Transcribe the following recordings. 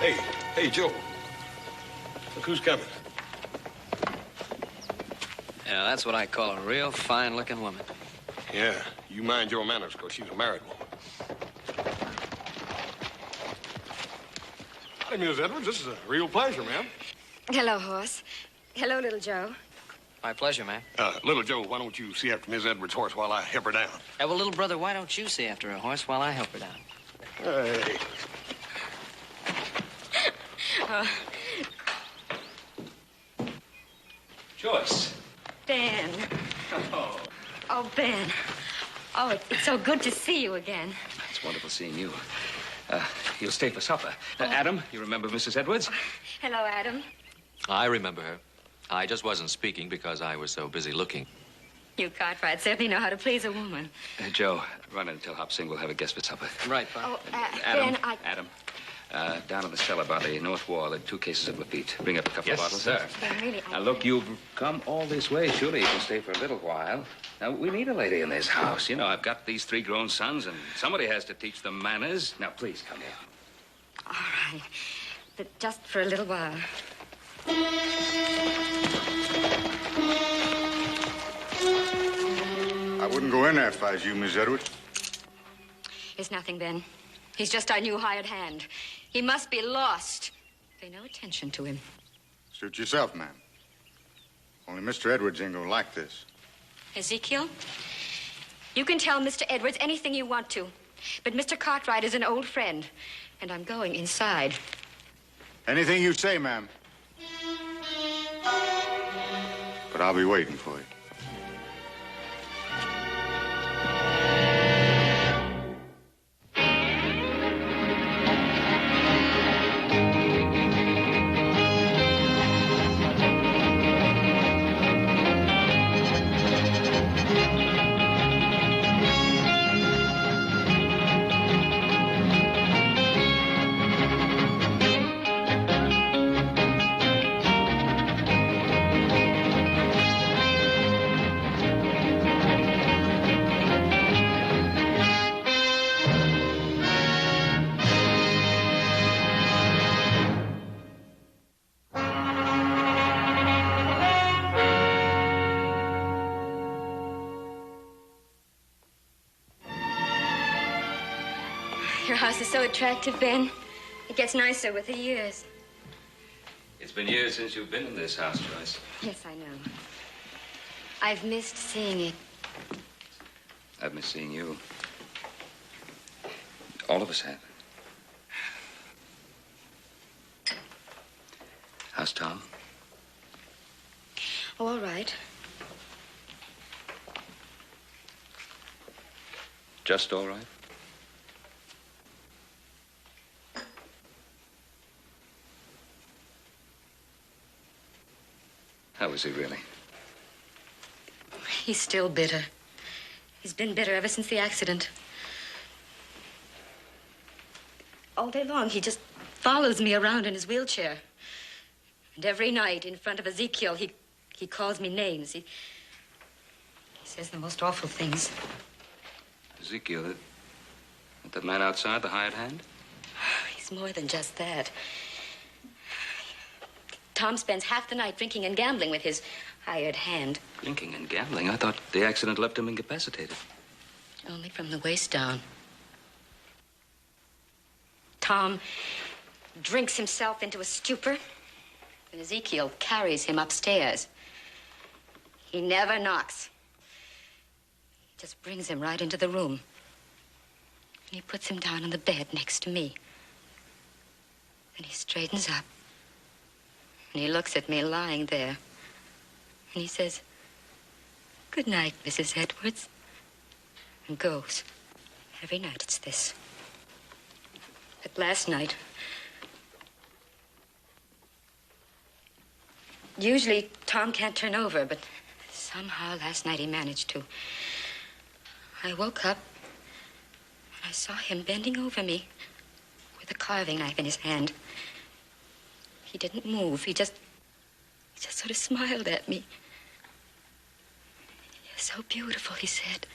Hey, Joe. Look who's coming. Yeah, that's what I call a real fine-looking woman. Yeah, you mind your manners, because she's a married woman. Hey, Miss Edwards, this is a real pleasure, ma'am. Hello, horse. Hello, little Joe. My pleasure, ma'am. Little Joe, why don't you see after Miss Edwards' horse while I help her down? Well, little brother, why don't you see after a horse while I help her down? Hey. Joyce. Ben. Oh. Oh, Ben. Oh, it's so good to see you again. It's wonderful seeing you. You'll stay for supper. Adam, you remember Mrs. Edwards? Hello, Adam. I remember her. I just wasn't speaking because I was so busy looking. You Cartwrights certainly know how to please a woman. Joe, run in and tell Hop Sing we'll have a guest for supper. Right, Pop. Oh, Adam, Ben, Adam, down on the cellar by the north wall, there are 2 cases of Lafitte. Bring up a couple of bottles. Sir. Ben, really, Now, look, you've come all this way. Surely you can stay for a little while. Now, we need a lady in this house. You know, I've got these 3 grown sons, and somebody has to teach them manners. Now, please, come here. All right. But just for a little while. I wouldn't go in there if I was you, Miss Edwards. It's nothing, Ben. He's just our new hired hand. He must be lost. Pay no attention to him. Suit yourself, ma'am. Only Mr. Edwards ain't gonna like this. Ezekiel, you can tell Mr. Edwards anything you want to. But Mr. Cartwright is an old friend, and I'm going inside. Anything you say, ma'am. But I'll be waiting for you. Your house is so attractive, Ben. It gets nicer with the years. It's been years since you've been in this house, Joyce. Yes, I know. I've missed seeing it. I've missed seeing you. All of us have. How's Tom? Oh, all right. Just all right? How is he really? He's still bitter. He's been bitter ever since the accident. All day long, he just follows me around in his wheelchair. And every night, in front of Ezekiel, he calls me names. He says the most awful things. Ezekiel, that man outside, the hired hand? He's more than just that. Tom spends half the night drinking and gambling with his hired hand. Drinking and gambling? I thought the accident left him incapacitated. Only from the waist down. Tom drinks himself into a stupor, and Ezekiel carries him upstairs. He never knocks. He just brings him right into the room. And he puts him down on the bed next to me. Then he straightens up. And he looks at me lying there. And he says, "Good night, Mrs. Edwards." And goes. Every night it's this. But last night... Usually Tom can't turn over, but somehow last night he managed to. I woke up and I saw him bending over me with a carving knife in his hand. He didn't move. He just sort of smiled at me. "You're so beautiful," he said.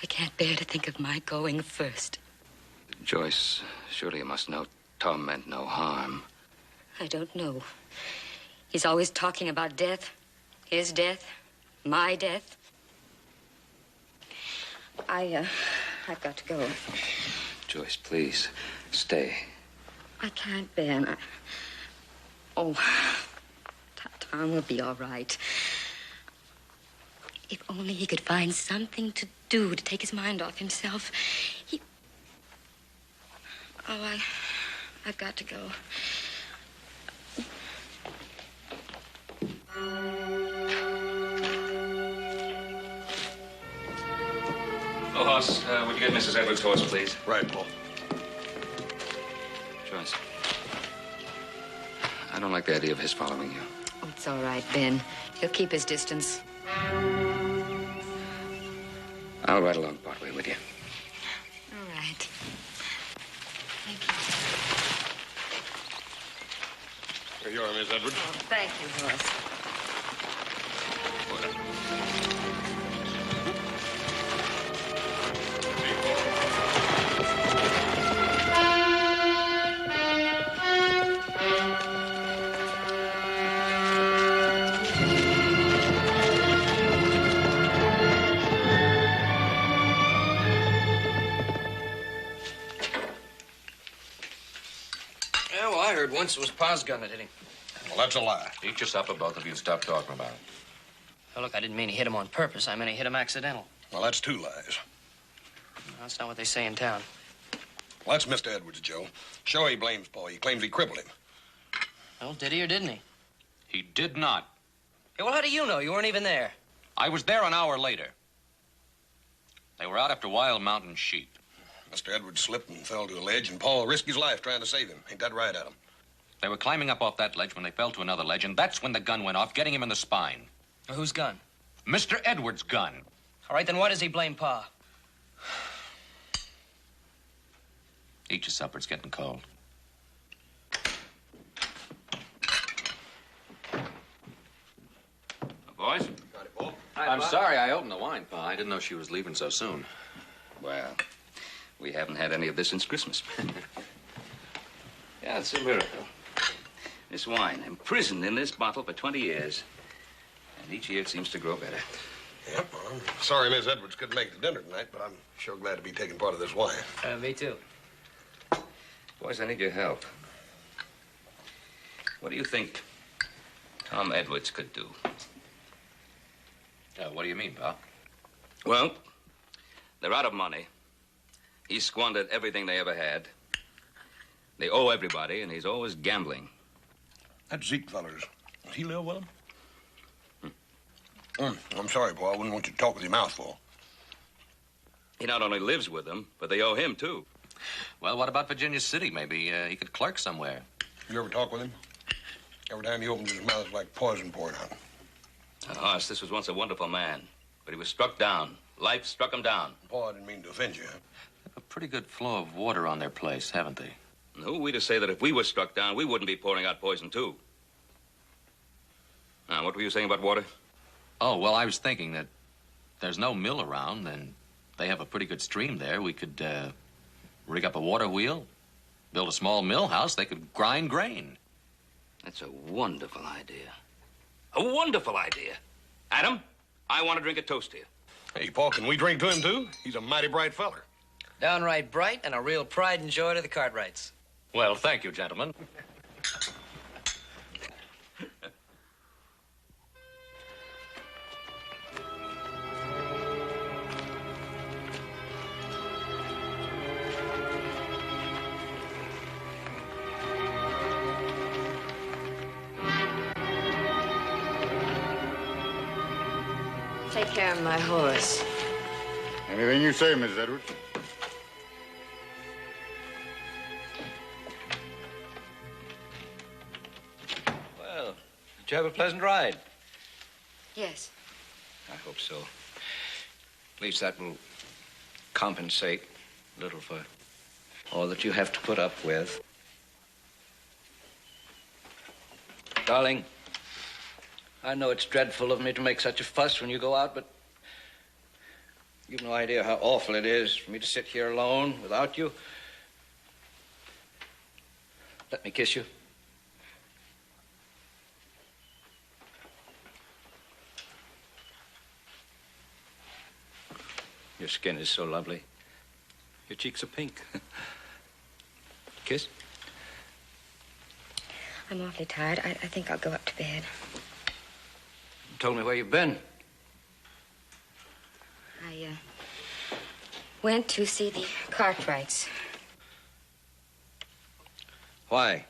"I can't bear to think of my going first." Joyce, surely you must know Tom meant no harm. I don't know. He's always talking about death. His death. My death. I've got to go. Joyce, please, stay. I can't, Ben. Tom will be all right. If only he could find something to do to take his mind off himself. I've got to go. Oh, Hoss, would you get Mrs. Edwards' horse, please? Right, Paul. Joyce. I don't like the idea of his following you. Oh, it's all right, Ben. He'll keep his distance. I'll ride along partway with you. All right. Thank you. Here you are, Miss Edwards. Oh, thank you, Horace. Once it was Pa's gun that hit him. Well, that's a lie. Eat your supper, both of you, and stop talking about it. Oh, look, I didn't mean he hit him on purpose. I meant he hit him accidental. Well, that's two lies. No, that's not what they say in town. Well, that's Mr. Edwards, Joe. Sure, he blames Paul. He claims he crippled him. Well, did he or didn't he? He did not. Hey, well, how do you know? You weren't even there. I was there an hour later. They were out after wild mountain sheep. Mr. Edwards slipped and fell to a ledge, and Paul risked his life trying to save him. Ain't that right, Adam? They were climbing up off that ledge when they fell to another ledge, and that's when the gun went off, getting him in the spine. Well, whose gun? Mr. Edwards' gun. All right, then why does he blame Pa? Eat your supper. It's getting cold. Boys? I'm sorry I opened the wine, Pa. I didn't know she was leaving so soon. Well, we haven't had any of this since Christmas. Yeah, it's a miracle. This wine, imprisoned in this bottle for 20 years. And each year it seems to grow better. Yep, well, I'm sorry Miss Edwards couldn't make it to dinner tonight, but I'm sure glad to be taking part of this wine. Me too. Boys, I need your help. What do you think Tom Edwards could do? What do you mean, Pa? Well, they're out of money. He squandered everything they ever had. They owe everybody, and he's always gambling. That Zeke feller's, does he live with him? I'm sorry, Paul. I wouldn't want you to talk with your mouth full. He not only lives with them, but they owe him, too. Well, what about Virginia City? Maybe he could clerk somewhere. You ever talk with him? Every time he opens his mouth, it's like poison pouring out. Hoss, this was once a wonderful man, but he was struck down. Life struck him down. Paul, I didn't mean to offend you. They have a pretty good flow of water on their place, haven't they? Who are we to say that if we were struck down, we wouldn't be pouring out poison, too? Now, what were you saying about water? Oh, well, I was thinking that there's no mill around, and they have a pretty good stream there. We could rig up a water wheel, build a small mill house. They could grind grain. That's a wonderful idea. A wonderful idea. Adam, I want to drink a toast to you. Hey, Paul, can we drink to him, too? He's a mighty bright feller. Downright bright and a real pride and joy to the Cartwrights. Well, thank you, gentlemen. Take care of my horse. Anything you say, Miss Edwards. Well, did you have a pleasant ride? Yes. I hope so. At least that will compensate a little for all that you have to put up with. Darling, I know it's dreadful of me to make such a fuss when you go out, but you've no idea how awful it is for me to sit here alone without you. Let me kiss you. Your skin is so lovely. Your cheeks are pink. Kiss? I'm awfully tired. I think I'll go up to bed. You told me where you've been. I went to see the Cartwrights. Why?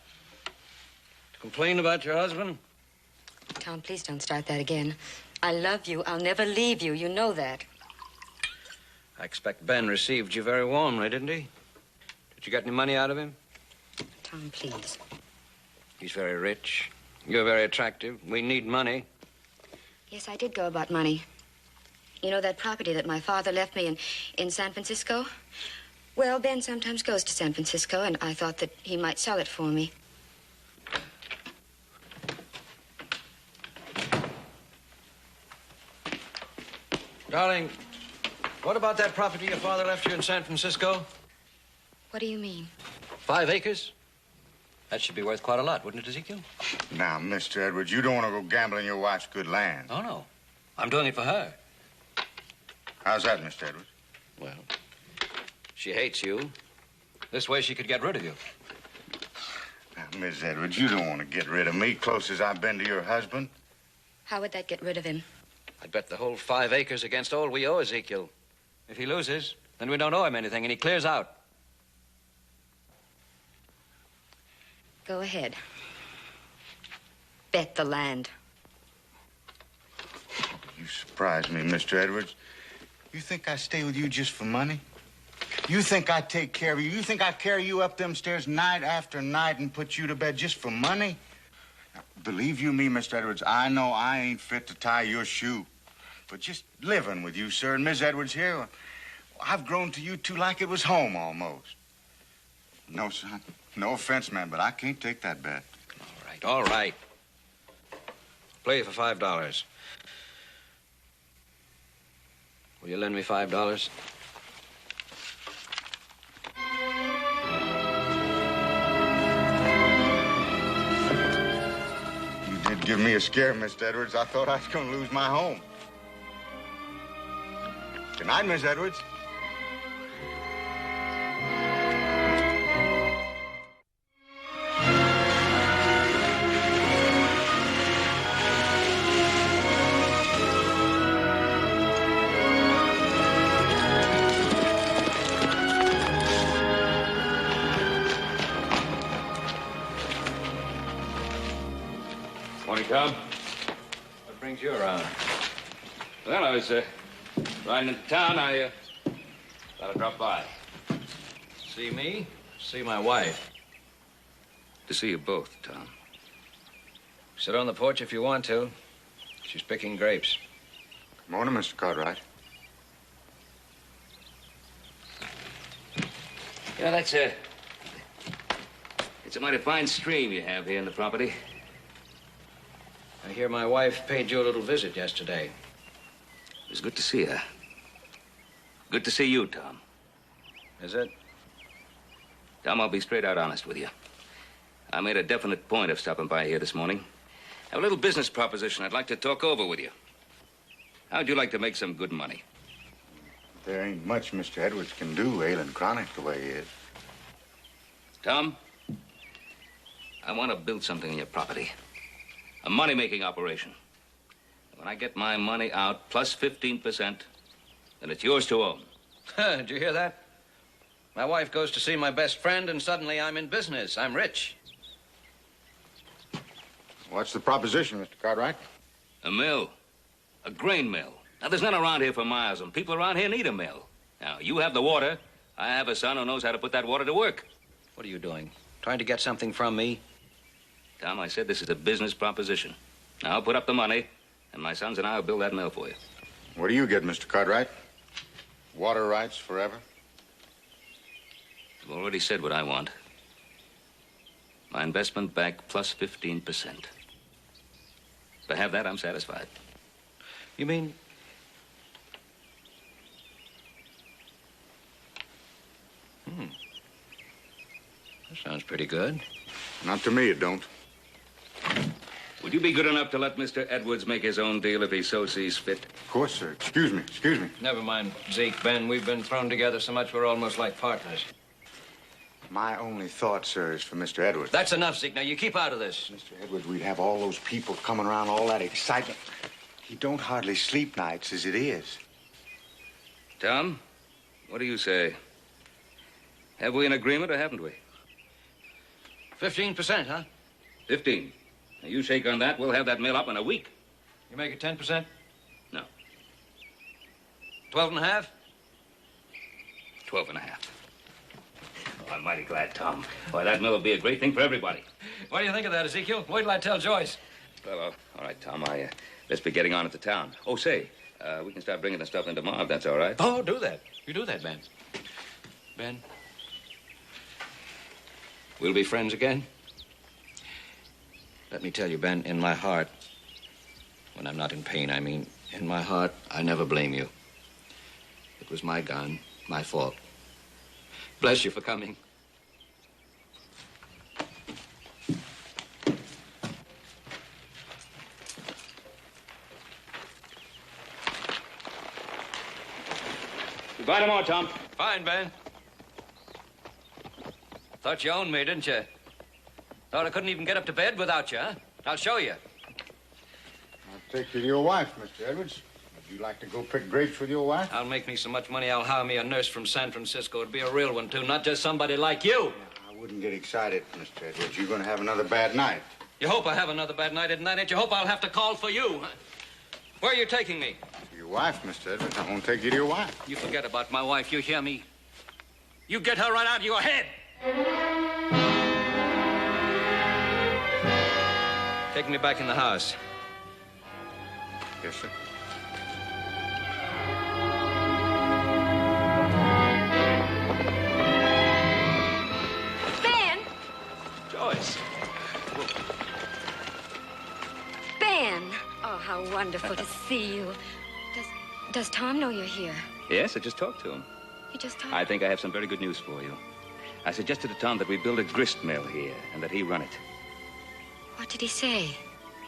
To complain about your husband? Tom, please don't start that again. I love you. I'll never leave you. You know that. I expect Ben received you very warmly, didn't he? Did you get any money out of him? Tom, please. He's very rich. You're very attractive. We need money. Yes, I did go about money. You know that property that my father left me in San Francisco? Well, Ben sometimes goes to San Francisco, and I thought that he might sell it for me. Darling, what about that property your father left you in San Francisco? What do you mean? 5 acres? That should be worth quite a lot, wouldn't it, Ezekiel? Now, Mr. Edwards, you don't want to go gambling your wife's good land. Oh, no. I'm doing it for her. How's that, Mr. Edwards? Well, she hates you. This way she could get rid of you. Now, Miss Edwards, you don't want to get rid of me, close as I've been to your husband. How would that get rid of him? I'd bet the whole 5 acres against all we owe Ezekiel. If he loses, then we don't owe him anything, and he clears out. Go ahead. Bet the land. You surprise me, Mr. Edwards. You think I stay with you just for money? You think I take care of you? You think I carry you up them stairs night after night and put you to bed just for money? Now, believe you me, Mr. Edwards, I know I ain't fit to tie your shoe. But just living with you, sir, and Miss Edwards here, I've grown to you two like it was home almost. No, son. No offense, man, but I can't take that bet. All right. Play for $5. Will you lend me $5? You did give me a scare, Mr. Edwards. I thought I was going to lose my home. Good night, Miss Edwards. Morning, Tom. What brings you around? Well, I was riding into town. I thought I'd drop by. See me? See my wife. To see you both, Tom. Sit on the porch if you want to. She's picking grapes. Morning, Mr. Cartwright. You know, it's a mighty fine stream you have here in the property. I hear my wife paid you a little visit yesterday. It was good to see her. Good to see you, Tom. Is it? Tom, I'll be straight out honest with you. I made a definite point of stopping by here this morning. I have a little business proposition I'd like to talk over with you. How'd you like to make some good money? There ain't much Mr. Edwards can do, ailing chronic the way he is. Tom, I want to build something on your property. A money-making operation. When I get my money out plus 15%, then it's yours to own. Did you hear that? My wife goes to see my best friend, and suddenly I'm in business. I'm rich. What's the proposition, Mr. Cartwright? A mill. A grain mill. Now, there's none around here for miles, and people around here need a mill. Now, you have the water. I have a son who knows how to put that water to work. What are you doing? Trying to get something from me? Tom, I said this is a business proposition. Now, I'll put up the money, and my sons and I will build that mill for you. What do you get, Mr. Cartwright? Water rights forever? I've already said what I want. My investment back plus 15%. If I have that, I'm satisfied. You mean... That sounds pretty good. Not to me, it don't. Would you be good enough to let Mr. Edwards make his own deal if he so sees fit? Of course, sir. Excuse me. Never mind, Zeke, Ben. We've been thrown together so much we're almost like partners. My only thought, sir, is for Mr. Edwards. That's enough, Zeke. Now, you keep out of this. Mr. Edwards, we'd have all those people coming around, all that excitement. He don't hardly sleep nights as it is. Tom, what do you say? Have we an agreement or haven't we? 15%, huh? 15. Now, you shake on that, we'll have that mill up in a week. You make it 10%? No. 12 and a half? 12 and a half. Oh, I'm mighty glad, Tom. Why, that mill will be a great thing for everybody. What do you think of that, Ezekiel? Wait till I tell Joyce. Well, all right, Tom, let's be getting on at the town. Oh, say, we can start bringing the stuff in tomorrow, if that's all right. Oh, do that. You do that, Ben. Ben? We'll be friends again? Let me tell you, Ben, in my heart, when I'm not in pain, I mean, in my heart, I never blame you. It was my gun, my fault. Bless you for coming. Goodbye tomorrow, Tom. Fine, Ben. Thought you owned me, didn't you? Thought I couldn't even get up to bed without you, huh? I'll show you. I'll take you to your wife, Mr. Edwards. Would you like to go pick grapes with your wife? I'll make me so much money, I'll hire me a nurse from San Francisco. It'd be a real one, too, not just somebody like you. I wouldn't get excited, Mr. Edwards. You're going to have another bad night. You hope I have another bad night, isn't that it? You hope I'll have to call for you, huh? Where are you taking me? To your wife, Mr. Edwards. I won't take you to your wife. You forget about my wife, you hear me? You get her right out of your head. Take me back in the house. Yes, sir. Ben! Joyce. Ben! Oh, how wonderful to see you. Does Tom know you're here? Yes, I just talked to him. You just told I think I have some very good news for you. I suggested to Tom that we build a grist mill here and that he run it. What did he say?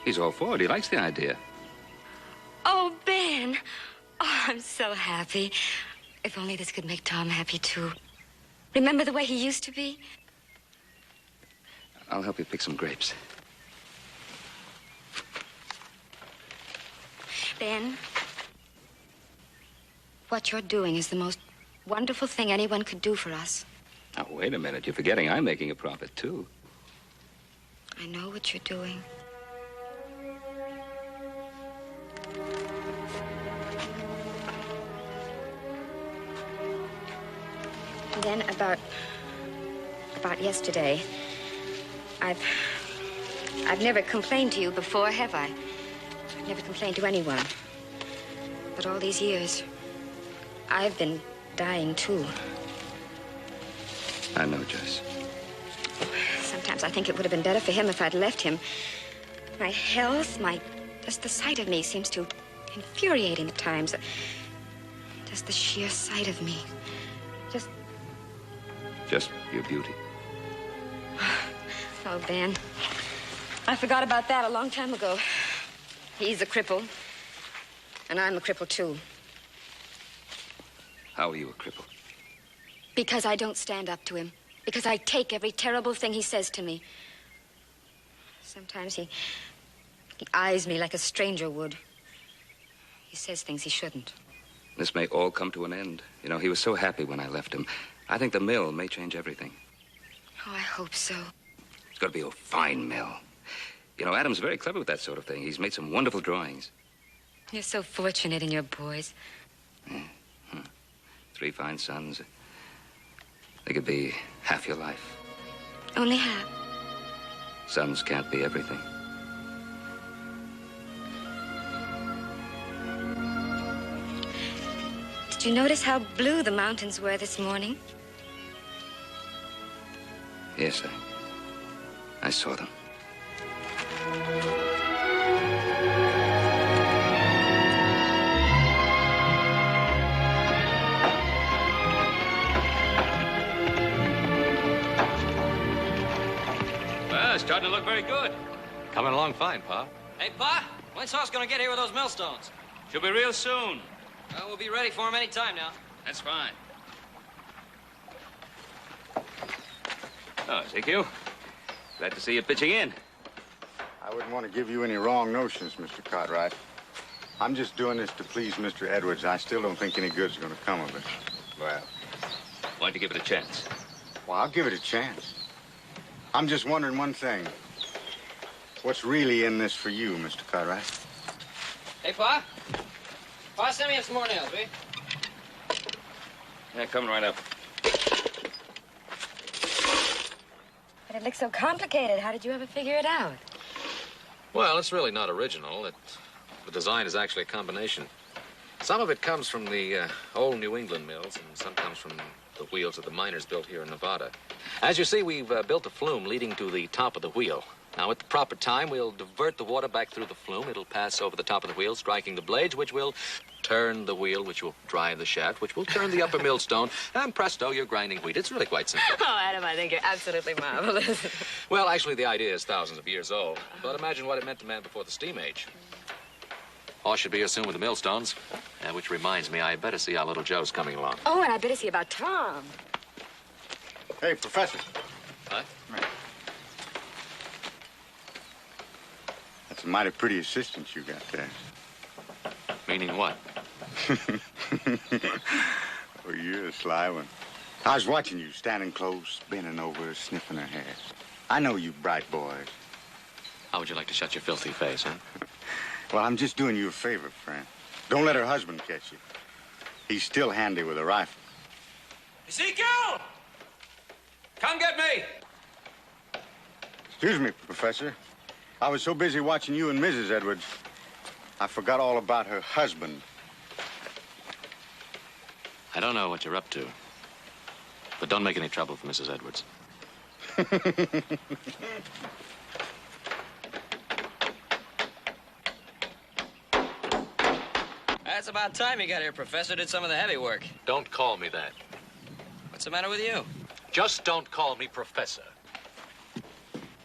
He's all for it. He likes the idea. Oh, Ben. Oh, I'm so happy. If only this could make Tom happy, too. Remember the way he used to be? I'll help you pick some grapes. Ben, what you're doing is the most wonderful thing anyone could do for us. Now, wait a minute. You're forgetting I'm making a profit, too. I know what you're doing. And then about yesterday, I've never complained to you before, have I? I've never complained to anyone. But all these years, I've been dying, too. I know, Joyce. Sometimes I think it would have been better for him if I'd left him. My health, just the sight of me seems to infuriate him at times. Just the sheer sight of me. Just your beauty. Oh, Ben. I forgot about that a long time ago. He's a cripple. And I'm a cripple, too. How are you a cripple? Because I don't stand up to him. Because I take every terrible thing he says to me. Sometimes he eyes me like a stranger would. He says things he shouldn't. This may all come to an end. You know, he was so happy when I left him. I think the mill may change everything. Oh, I hope so. It's got to be a fine mill. You know, Adam's very clever with that sort of thing. He's made some wonderful drawings. You're so fortunate in your boys. Yeah. 3 fine sons. They could be half your life. Only half. Sons can't be everything. Did you notice how blue the mountains were this morning? Yes, I saw them. starting to look very good. Coming along fine, Pa. Hey, Pa, when's Hoss gonna get here with those millstones? Should be real soon. Well, we'll be ready for him any time now. That's fine. Oh, Ezekiel. Glad to see you pitching in. I wouldn't want to give you any wrong notions, Mr. Cartwright. I'm just doing this to please Mr. Edwards. I still don't think any good's going to come of it. Well, why don't you give it a chance? Well, I'll give it a chance. I'm just wondering one thing. What's really in this for you, Mr. Cartwright? Hey, Pa. Pa, send me some more nails, will you? Yeah, coming right up. But it looks so complicated. How did you ever figure it out? Well, it's really not original. The design is actually a combination. Some of it comes from the old New England mills, and some comes from the wheels that the miners built here in Nevada. As you see, we've built a flume leading to the top of the wheel. Now, at the proper time, we'll divert the water back through the flume. It'll pass over the top of the wheel, striking the blades, which will turn the wheel, which will drive the shaft, which will turn the upper millstone, and presto, you're grinding wheat. It's really quite simple. Oh, Adam, I think you're absolutely marvelous. Well, actually, the idea is thousands of years old. But imagine what it meant to man before the steam age. Hoss should be here soon with the millstones. Which reminds me, I better see how little Joe's coming along. Oh, and I better see about Tom. Hey, Professor. What? Right. That's a mighty pretty assistant you got there. Meaning what? Oh, you're a sly one. I was watching you, standing close, bending over, sniffing her hair. I know you bright boys. How would you like to shut your filthy face, huh? Well, I'm just doing you a favor, friend. Don't let her husband catch you. He's still handy with a rifle. Ezekiel! Come get me! Excuse me, Professor. I was so busy watching you and Mrs. Edwards, I forgot all about her husband. I don't know what you're up to, but don't make any trouble for Mrs. Edwards. That's about time you got here, Professor. Did some of the heavy work. Don't call me that. What's the matter with you? Just don't call me Professor.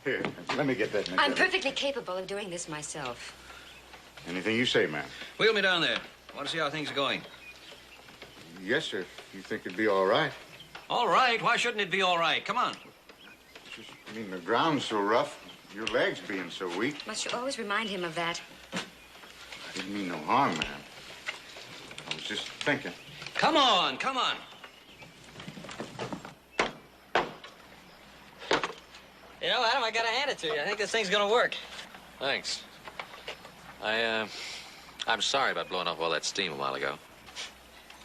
Here, let me get that. I'm perfectly capable of doing this myself. Anything you say, ma'am. Wheel me down there. I want to see how things are going. Yes, sir. You think it'd be all right? All right. Why shouldn't it be all right? Come on. Just, the ground's so rough, your legs being so weak. Must you always remind him of that? I didn't mean no harm, ma'am. I was just thinking. Come on, come on. You know, Adam, I gotta hand it to you. I think this thing's gonna work. Thanks. I'm sorry about blowing off all that steam a while ago.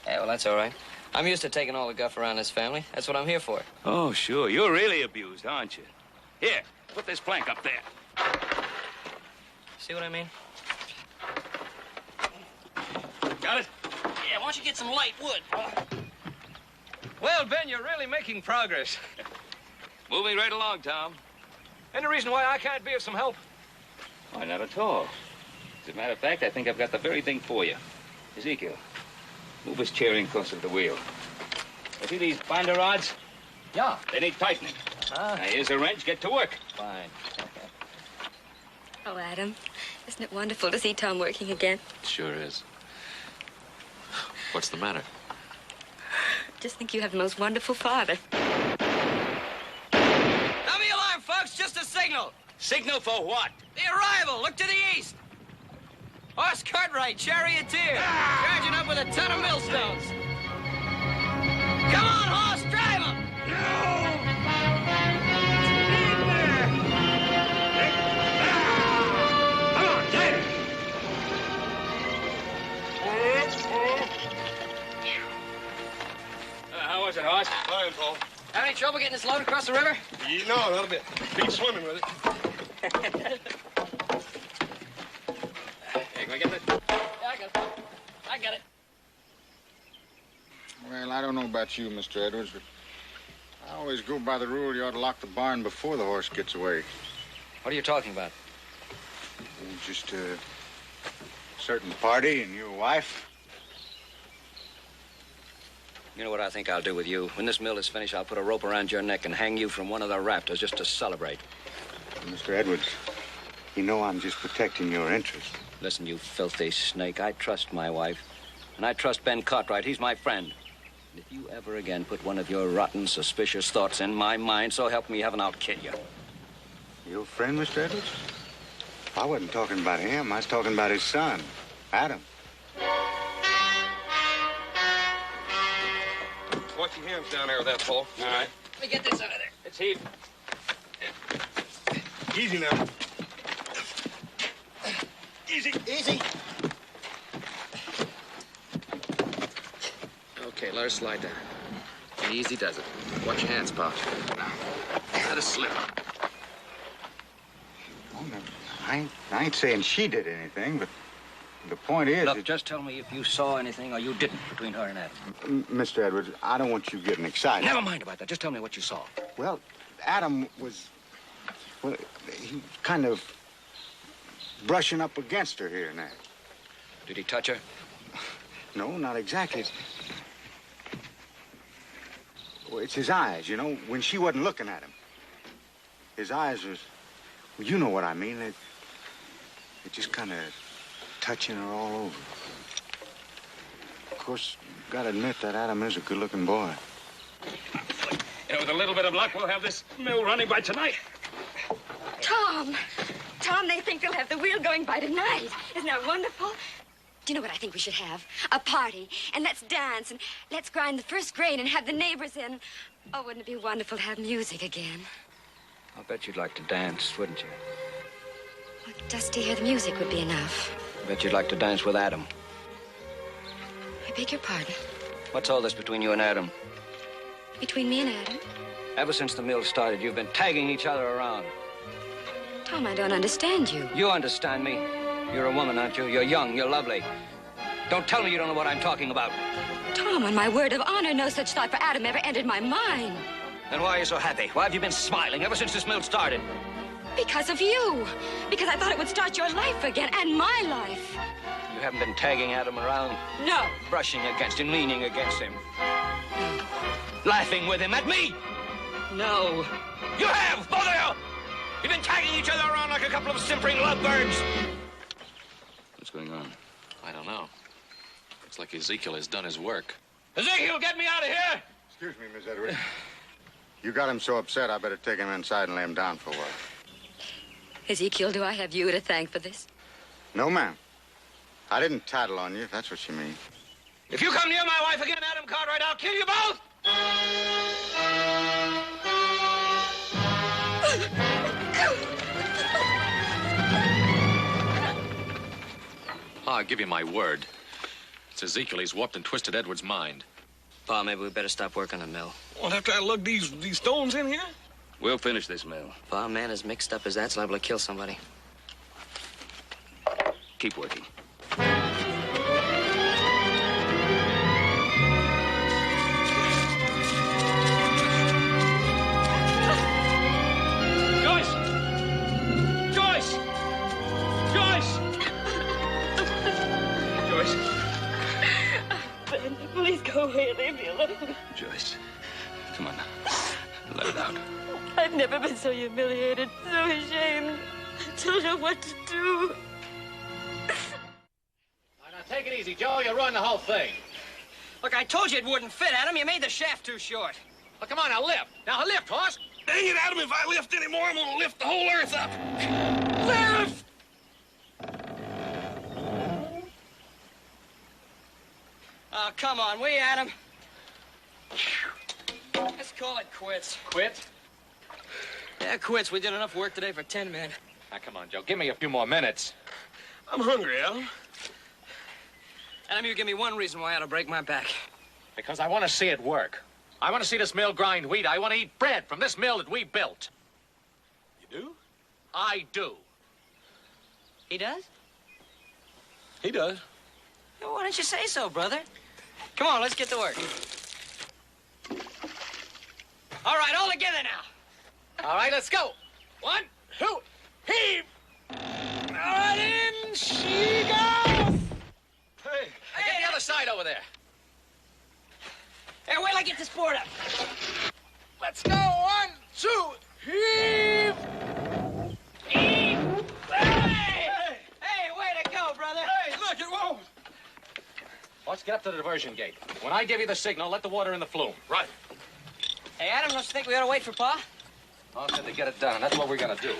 Yeah, well, that's all right. I'm used to taking all the guff around this family. That's what I'm here for. Oh, sure. You're really abused, aren't you? Here, put this plank up there. See what I mean? Got it? Yeah, why don't you get some light wood? Well, Ben, you're really making progress. Moving right along, Tom. Any reason why I can't be of some help? Why, not at all. As a matter of fact, I think I've got the very thing for you. Ezekiel, move his chair in closer to the wheel. You see these binder rods? Yeah. They need tightening. Now, here's a wrench. Get to work. Fine. Oh, Adam, isn't it wonderful to see Tom working again? It sure is. What's the matter? Just think you have the most wonderful father. Now the alarm, folks. Just a signal. Signal for what? The arrival. Look to the east. Horse Cartwright, charioteer. Charging up with a ton of millstones. Come on, horse, drive him. How was it, Horse? Fine, Paul. Have any trouble getting this load across the river? No, not a bit. Keep swimming with it. Hey, can I get that? Yeah, I got it. I got it. Well, I don't know about you, Mr. Edwards, but I always go by the rule you ought to lock the barn before the horse gets away. What are you talking about? Just a certain party and your wife. You know what I think I'll do with you? When this mill is finished, I'll put a rope around your neck and hang you from one of the rafters just to celebrate. Mr. Edwards, you know I'm just protecting your interest. Listen, you filthy snake, I trust my wife. And I trust Ben Cartwright. He's my friend. And if you ever again put one of your rotten, suspicious thoughts in my mind, so help me heaven, I'll kill you. Your friend, Mr. Edwards? I wasn't talking about him. I was talking about his son, Adam. Watch your hands down there with that, Paul. All right. Let me get this out of there. It's heat. Easy now. Easy. Easy. Okay, let her slide down. Easy does it. Watch your hands, Pop. Now, let her slip. Oh, no, I ain't saying she did anything, but the point is... Look, just tell me if you saw anything or you didn't between her and Adam. Mr. Edwards, I don't want you getting excited. Never mind about that. Just tell me what you saw. Well, Adam was... Well, he kind of brushing up against her here now. Did he touch her? No, not exactly. Well, it's his eyes, you know, when she wasn't looking at him. His eyes was... Well, you know what I mean. They're just kind of touching her all over. Of course, you gotta admit that Adam is a good-looking boy. You know, with a little bit of luck, we'll have this mill running by tonight. Tom, they think they'll have the wheel going by tonight. Isn't that wonderful? Do you know what I think we should have? A party. And let's dance, and let's grind the first grain and have the neighbors in. Oh, wouldn't it be wonderful to have music again? I'll bet you'd like to dance, wouldn't you? Well, just to hear the music would be enough. I bet you'd like to dance with Adam. I beg your pardon? What's all this between you and Adam? Between me and Adam? Ever since the mill started, you've been tagging each other around. Tom, I don't understand you. You understand me. You're a woman, aren't you? You're young, you're lovely. Don't tell me you don't know what I'm talking about. Tom, on my word of honor, no such thought for Adam ever entered my mind. Then why are you so happy? Why have you been smiling ever since this mill started? Because of you. Because I thought it would start your life again, and my life. You haven't been tagging Adam around? No. Brushing against him, leaning against him. Laughing with him at me? No. You have, both of you! You've been tagging each other around like a couple of simpering lovebirds. What's going on? I don't know. Looks like Ezekiel has done his work. Ezekiel, get me out of here! Excuse me, Miss Edwards. You got him so upset, I better take him inside and lay him down for a while. Ezekiel, do I have you to thank for this? No, ma'am. I didn't tattle on you, if that's what you mean. If you come near my wife again, Adam Cartwright, I'll kill you both! I'll give you my word. It's Ezekiel. He's warped and twisted Edward's mind. Pa, maybe we better stop working the mill. Well, after I lug these stones in here? We'll finish this mill. Pa, a man as mixed up as that's liable to kill somebody. Keep working. Joyce! Joyce! Joyce! Joyce. Ben, please go away and leave me alone. Joyce, come on now. Let it out. I've never been so humiliated, so ashamed. I don't know what to do. Now, take it easy, Joe. You'll ruin the whole thing. Look, I told you it wouldn't fit, Adam. You made the shaft too short. Well, come on, now lift. Now lift, horse. Dang it, Adam, if I lift any more, I'm gonna lift the whole earth up. Lift! Oh, come on, will you, Adam? Let's call it quits. Quit? Yeah, quits. We did enough work today for 10 men. Now, come on, Joe. Give me a few more minutes. I'm hungry, Adam. Adam, you give me one reason why I ought to break my back. Because I want to see it work. I want to see this mill grind wheat. I want to eat bread from this mill that we built. You do? I do. He does? He does. Well, why don't you say so, brother? Come on, let's get to work. All right, all together now. All right, let's go. 1, 2, heave. All right, in she goes. Hey. Hey, get the other side over there. Hey, wait till I get this board up. Let's go. 1, 2, heave. up to the diversion gate. When I give you the signal, let the water in the flume. Right. Hey, Adam, don't you think we ought to wait for Pa? Pa said to get it done, and that's what we're gonna do.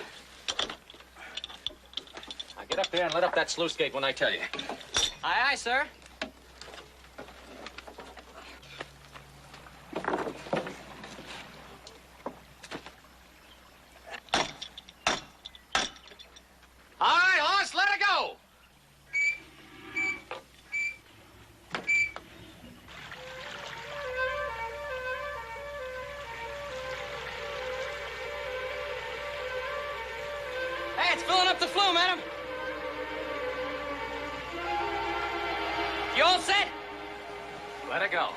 Now get up there and let up that sluice gate when I tell you. Aye, aye, sir. All right, horse, let it go. Hey, it's filling up the flume, Adam. You all set? Let it go.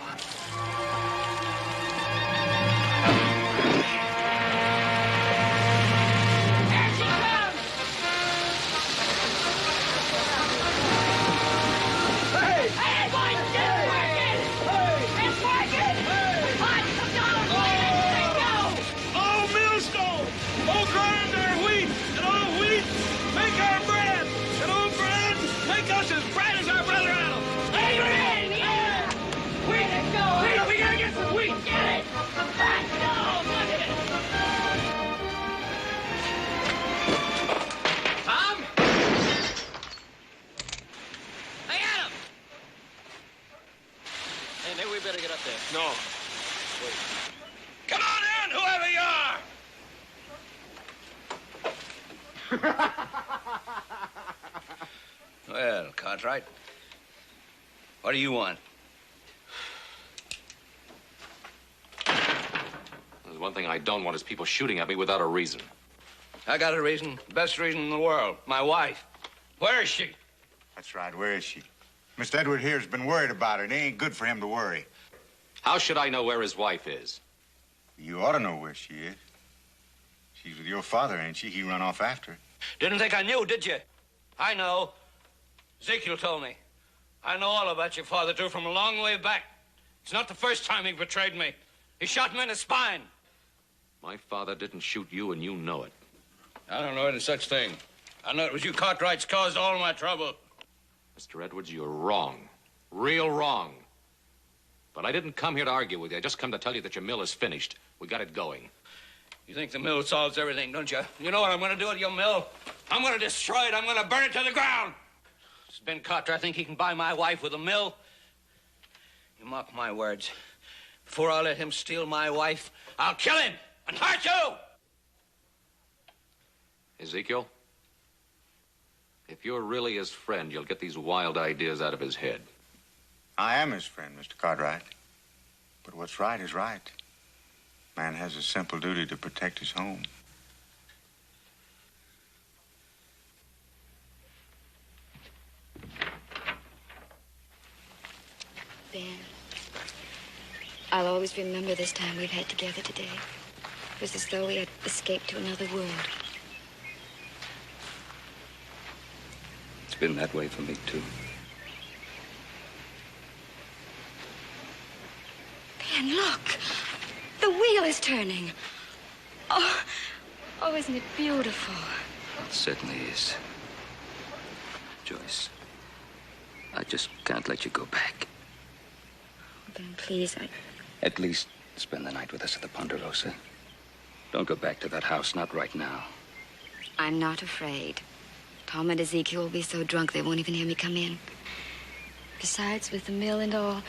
Here she comes! Hey! Hey, boys, it's working! It's working! Hot, down, let it go! Oh, millstone! Oh, grind our wheat! And oh, wheat, make our bread! And oh, bread, make us as bright as our brother Adam! Amen! Yeah! Wheat is going! Wheat, we gotta get some wheat! Get it! Let's go! Look at it! Tom? Hey, Adam! Hey, maybe we better get up there. No. Wait. Come on in, whoever you are! Well, Cartwright, what do you want? There's one thing I don't want is people shooting at me without a reason. I got a reason, best reason in the world. My wife. Where is she? That's right. Where is she? Mr. Edward here's been worried about her. It ain't good for him to worry. How should I know where his wife is? You ought to know where she is. She's with your father, ain't she? He run off after her. Didn't think I knew, did you? I know. Ezekiel told me. I know all about your father, too, from a long way back. It's not the first time he betrayed me. He shot me in the spine. My father didn't shoot you, and you know it. I don't know any such thing. I know it was you Cartwrights caused all my trouble. Mr. Edwards, you're wrong. Real wrong. But I didn't come here to argue with you. I just come to tell you that your mill is finished. We got it going. You think the mill solves everything, don't you? You know what I'm going to do with your mill? I'm going to destroy it. I'm going to burn it to the ground. This Ben Carter, I think he can buy my wife with a mill. You mark my words. Before I let him steal my wife, I'll kill him and hurt you! Ezekiel, if you're really his friend, you'll get these wild ideas out of his head. I am his friend, Mr. Cartwright. But what's right is right. Man has a simple duty to protect his home. Ben, I'll always remember this time we've had together today. It was as though we had escaped to another world. It's been that way for me, too. Ben, look! The wheel is turning. Oh, isn't it beautiful? It certainly is. Joyce, I just can't let you go back. Ben, please, At least spend the night with us at the Ponderosa. Don't go back to that house, not right now. I'm not afraid. Tom and Ezekiel will be so drunk they won't even hear me come in. Besides, with the mill and all,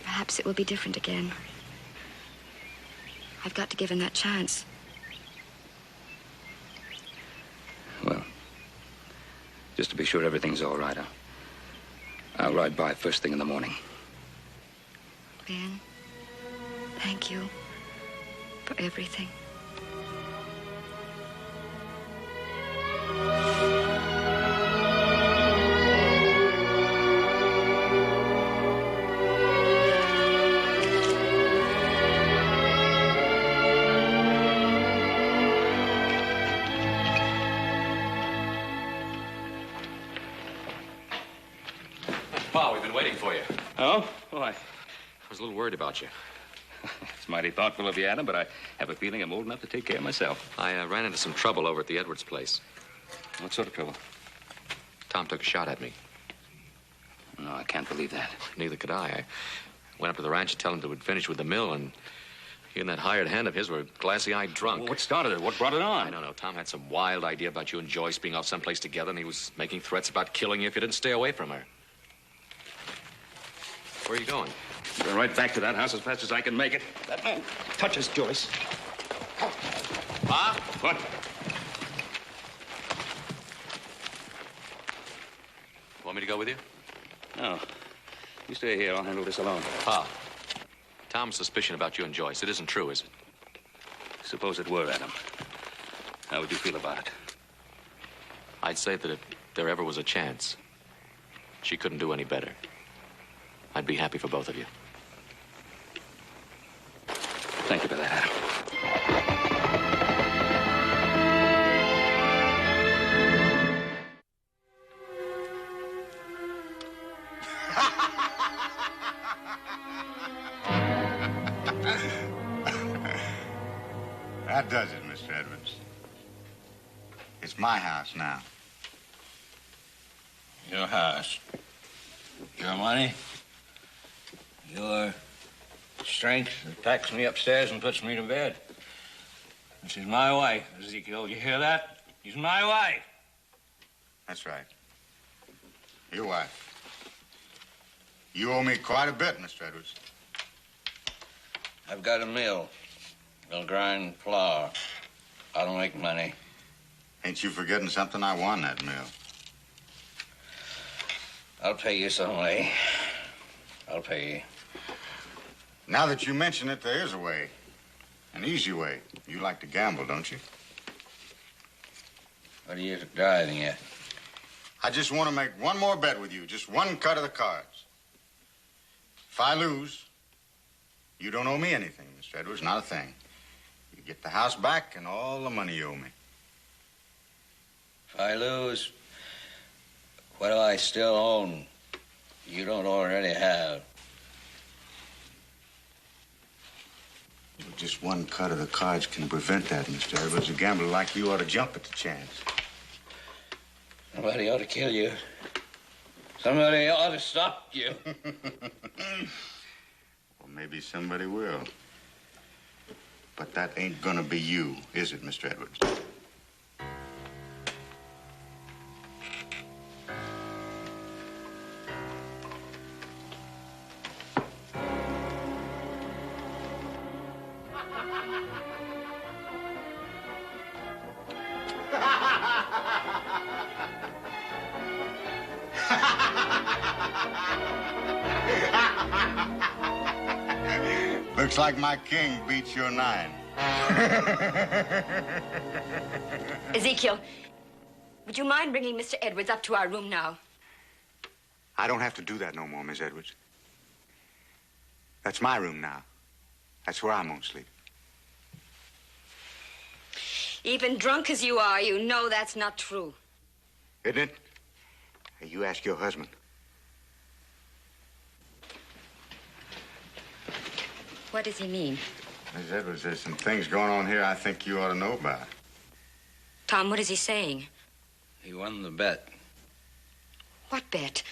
perhaps it will be different again. I've got to give him that chance. Well, just to be sure everything's all right, I'll ride by first thing in the morning. Ben, thank you for everything. Pa, we've been waiting for you. Oh? Why? I was a little worried about you. It's mighty thoughtful of you, Adam, but I have a feeling I'm old enough to take care of myself. I ran into some trouble over at the Edwards place. What sort of trouble? Tom took a shot at me. No, I can't believe that. Neither could I. I went up to the ranch to tell him to finish with the mill, and he and that hired hand of his were glassy-eyed drunk. Well, what started it? What brought it on? I don't know. Tom had some wild idea about you and Joyce being off someplace together, and he was making threats about killing you if you didn't stay away from her. Where are you going? Going right back to that house as fast as I can make it. That man touches Joyce. Pa? What? Want me to go with you? No. You stay here. I'll handle this alone. Pa, Tom's suspicion about you and Joyce, it isn't true, is it? Suppose it were, Adam. How would you feel about it? I'd say that if there ever was a chance, she couldn't do any better. I'd be happy for both of you. Thank you for that, Adam. That does it, Mr. Edwards. It's my house now. Your house. Your money. Your strength that packs me upstairs and puts me to bed. This is my wife, Ezekiel. You hear that? She's my wife. That's right. Your wife. You owe me quite a bit, Mr. Edwards. I've got a mill. I'll grind flour. I'll make money. Ain't you forgetting something? I won that mill. I'll pay you some way. I'll pay you. Now that you mention it, there is a way. An easy way. You like to gamble, don't you? What are you driving at? I just want to make one more bet with you. Just one cut of the cards. If I lose, you don't owe me anything, Mr. Edwards. Not a thing. You get the house back and all the money you owe me. If I lose, what do I still own you don't already have? Just one cut of the cards can prevent that, Mr. Edwards. A gambler like you ought to jump at the chance. Somebody ought to kill you. Somebody ought to stop you. Well, maybe somebody will. But that ain't gonna be you, is it, Mr. Edwards? Looks like my king beats your 9. Ezekiel, would you mind bringing Mr. Edwards up to our room now? I don't have to do that no more, Miss Edwards. That's my room now. That's where I'm gonna sleep. Even drunk as you are, you know that's not true. Isn't it? Hey, you ask your husband. What does he mean? Miss Edwards, there's some things going on here I think you ought to know about. Tom, what is he saying? He won the bet. What bet?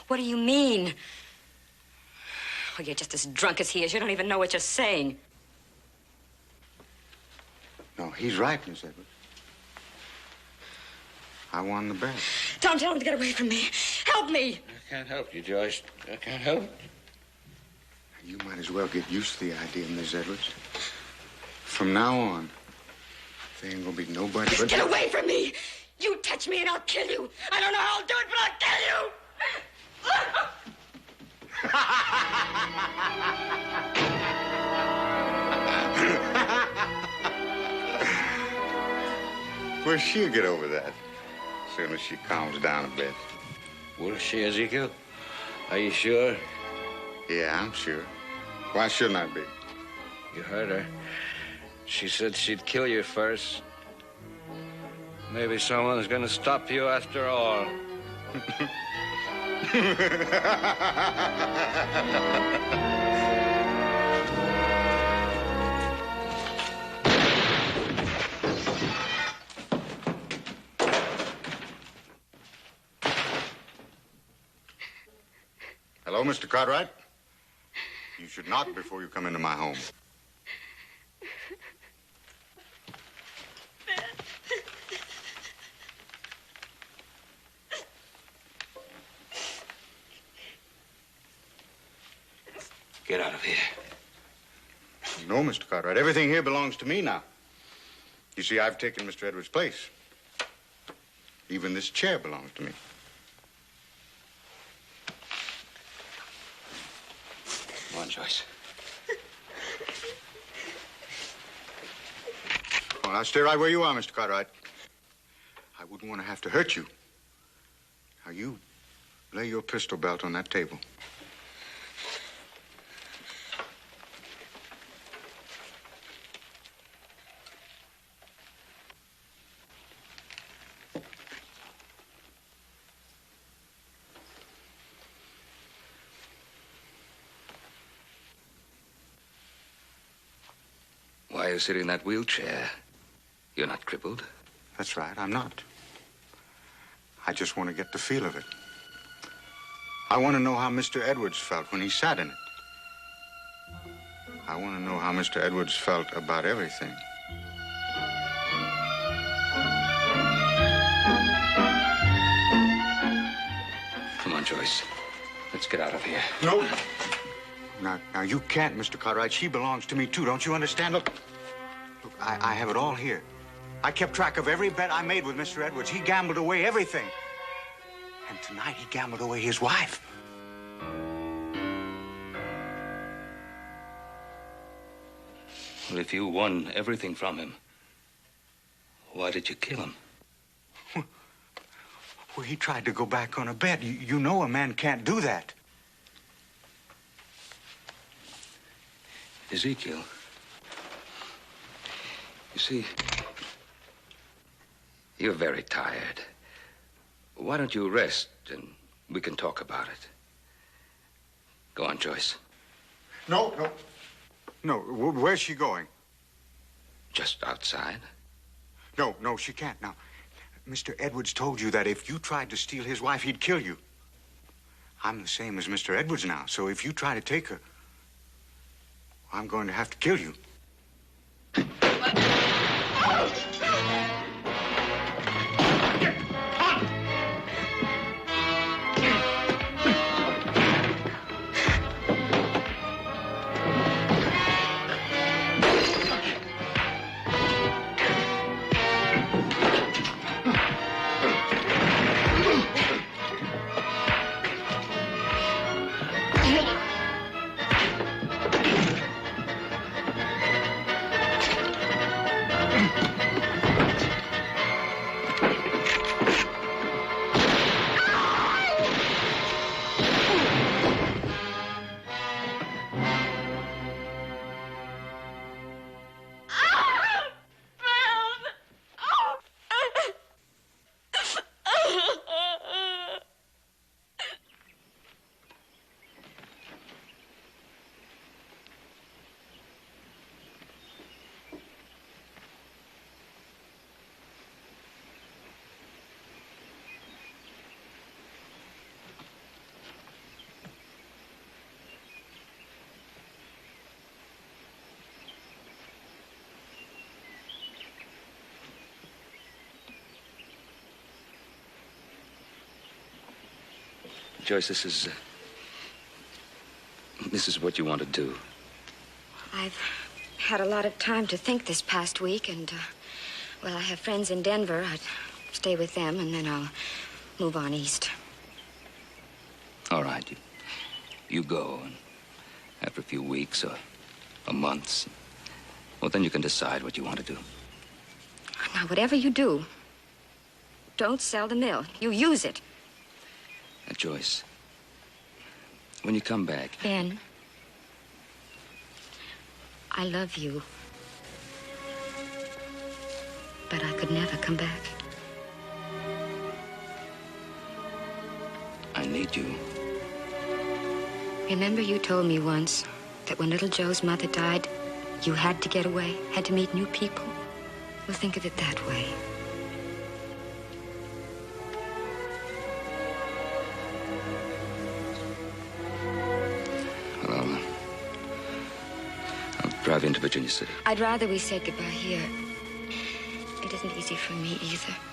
What do you mean? Oh, you're just as drunk as he is. You don't even know what you're saying. No, he's right, Miss Edwards. I won the bet. Tom, tell him to get away from me. Help me. I can't help you, Joyce. I can't help you. You might as well get used to the idea, Miss Edwards. From now on, there ain't gonna be nobody but... Get away from me! You touch me and I'll kill you. I don't know how I'll do it, but I'll kill you. Well, she'll get over that as soon as she calms down a bit. Will she, Ezekiel? Are you sure? Yeah, I'm sure. Why shouldn't I be? You heard her. She said she'd kill you first. Maybe someone's gonna stop you after all. Hello, Mr. Cartwright. You should knock before you come into my home. Get out of here. No, Mr. Cartwright. Everything here belongs to me now. You see, I've taken Mr. Edwards' place. Even this chair belongs to me. Come on, Joyce. Well, now stay right where you are, Mr. Cartwright. I wouldn't want to have to hurt you. Now, you lay your pistol belt on that table. Why are you sitting in that wheelchair? You're not crippled. That's right, I'm not. I just want to get the feel of it. I want to know how Mr. Edwards felt when he sat in it. I want to know how Mr. Edwards felt about everything. Come on, Joyce. Let's get out of here. No. Now, you can't, Mr. Cartwright. She belongs to me, too. Don't you understand? Look, I have it all here. I kept track of every bet I made with Mr. Edwards. He gambled away everything. And tonight, he gambled away his wife. Well, if you won everything from him, why did you kill him? Well, he tried to go back on a bet. You know a man can't do that. Ezekiel, you see, you're very tired. Why don't you rest and we can talk about it? Go on, Joyce. No. Where's she going? Just outside. No, she can't. Now, Mr. Edwards told you that if you tried to steal his wife, he'd kill you. I'm the same as Mr. Edwards now, so if you try to take her, I'm going to have to kill you. Joyce, this is what you want to do. I've had a lot of time to think this past week, and, well, I have friends in Denver. I'd stay with them, and then I'll move on east. All right. You go, and after a few weeks or months, well, then you can decide what you want to do. Now, whatever you do, don't sell the mill. You use it. Joyce, when you come back... Ben, I love you. But I could never come back. I need you. Remember you told me once that when little Joe's mother died, you had to get away, had to meet new people? Well, think of it that way. drive into Virginia City. I'd rather we said goodbye here. It isn't easy for me either.